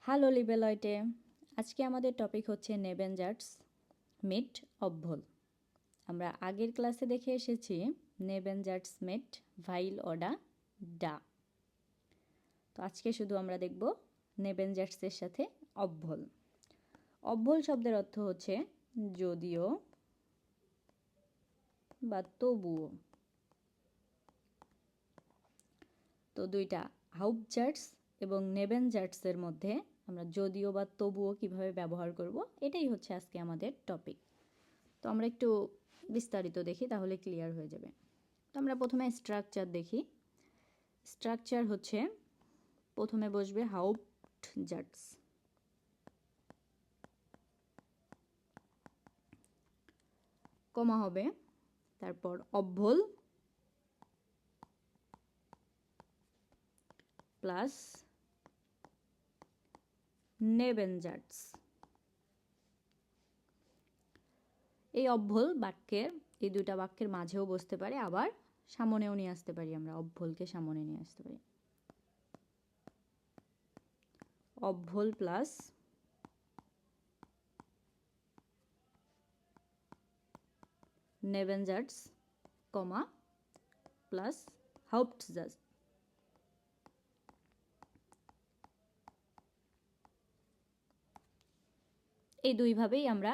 Hello লিবেলয়টে, আজকে আমাদের topic হচ্ছে নেবেনজার্টস মিট অবভোল। আমরা আগের ক্লাসে দেখে এসেছি নেবেনজার্টস মিট ভাইল অডা ডা। তো আজকে শুধু আমরা দেখব নেবেনজার্টসের সাথে অবভোল। অবভোল শব্দের অর্থ হচ্ছে যদিও বা তবুও। তো দুইটা হাউপজার্টস এবং নেবেনজার্টসের মধ্যে আমরা যদিও বা তবুও কিভাবে ব্যবহার করব, এটাই হচ্ছে আজকে আমাদের টপিক। তো আমরা একটু বিস্তারিত দেখি, তাহলে ক্লিয়ার হয়ে যাবে। তো আমরা প্রথমে স্ট্রাকচার দেখি। স্ট্রাকচার হচ্ছে প্রথমে বসবে হাউপজার্টস, কমা হবে, তারপর অবভোল প্লাস নেবেনজার্টস। এই অবভোল বাক্যের, এই দুইটা বাক্যের মাঝেও বসতে পারে, আবার সামনেও নিয়ে আসতে পারি। আমরা অবভোলকে সামনে নিয়ে আসতে পারি। অবভোল প্লাস নেবেনজার্টস কমা প্লাস হাউপটজার্টস। এই দুইভাবেই আমরা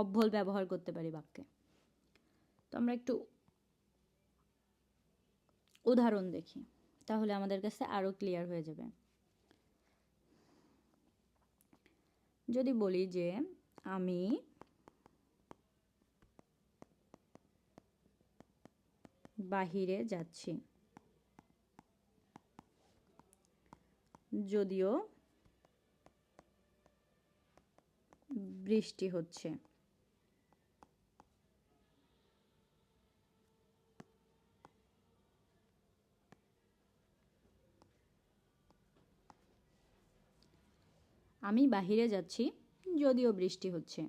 অবভোল ব্যবহার করতে পারি বাক্যে। তো আমরা একটু উদাহরণ দেখি, তাহলে আমাদের কাছে আরও ক্লিয়ার হয়ে যাবে। যদি বলি যে আমি বাহিরে যাচ্ছি, যদিও বৃষ্টি হচ্ছে। আমি বাহিরে যাচ্ছি যদিও বৃষ্টি হচ্ছে।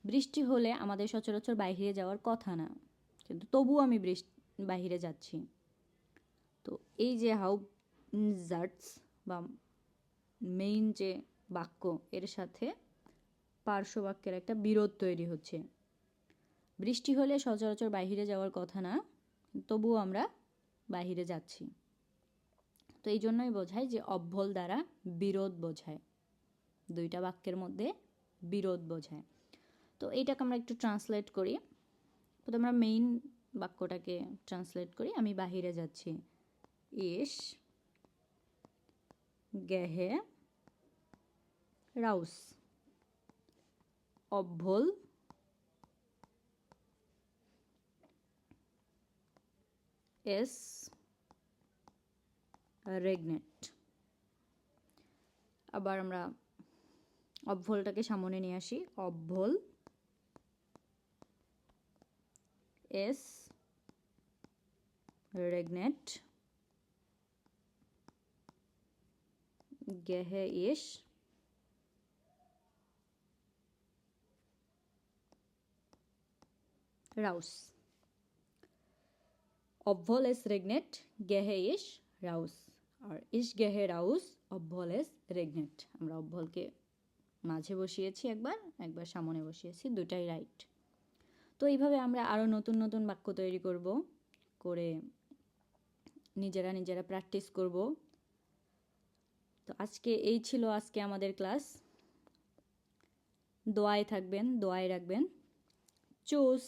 বৃষ্টি হলে আমাদের সচরাচর বাইরে যাওয়ার কথা না, কিন্তু তবুও আমি বাহিরে যাচ্ছি। তো এই যে হাউপজার্টস বা মেইন যে বাক্য, এর সাথে পার্শ্ব বাক্যের একটা বিরোধ তৈরি হচ্ছে। বৃষ্টি হলে সচরাচর বাহিরে যাওয়ার কথা না, তবুও আমরা বাহিরে যাচ্ছি। তো এই জন্যই বোঝায় যে অবভোল দ্বারা বিরোধ বোঝায়, দুইটা বাক্যের মধ্যে বিরোধ বোঝায়। তো এইটাকে আমরা একটু ট্রান্সলেট করি। প্রথমে আমরা মেইন বাক্যটাকে ট্রান্সলেট করি। আমি বাহিরে যাচ্ছি, ইস গেহে রাউস। অবভোল এস রেগনেট। আবার আমরা অবভোলটাকে সামনে নিয়ে আসি। অবভোল এস রেগনেট গেহে ইস রাউস। অবভোল এস রেগনেট গেহে ইস রাউস, আর ইস গেহে রাউস অবভোল এস রেগনেট। আমরা অবভোলকে মাঝে বসিয়েছি, একবার একবার সামনে বসিয়েছি, দুটাই রাইট। তো এইভাবে আমরা আরও নতুন নতুন বাক্য তৈরি করব, করে নিজেরা নিজেরা প্র্যাকটিস করব। তো আজকে এই ছিল আজকে আমাদের ক্লাস। দোয়ায় থাকবেন, দোয়ায় রাখবেন। চুস।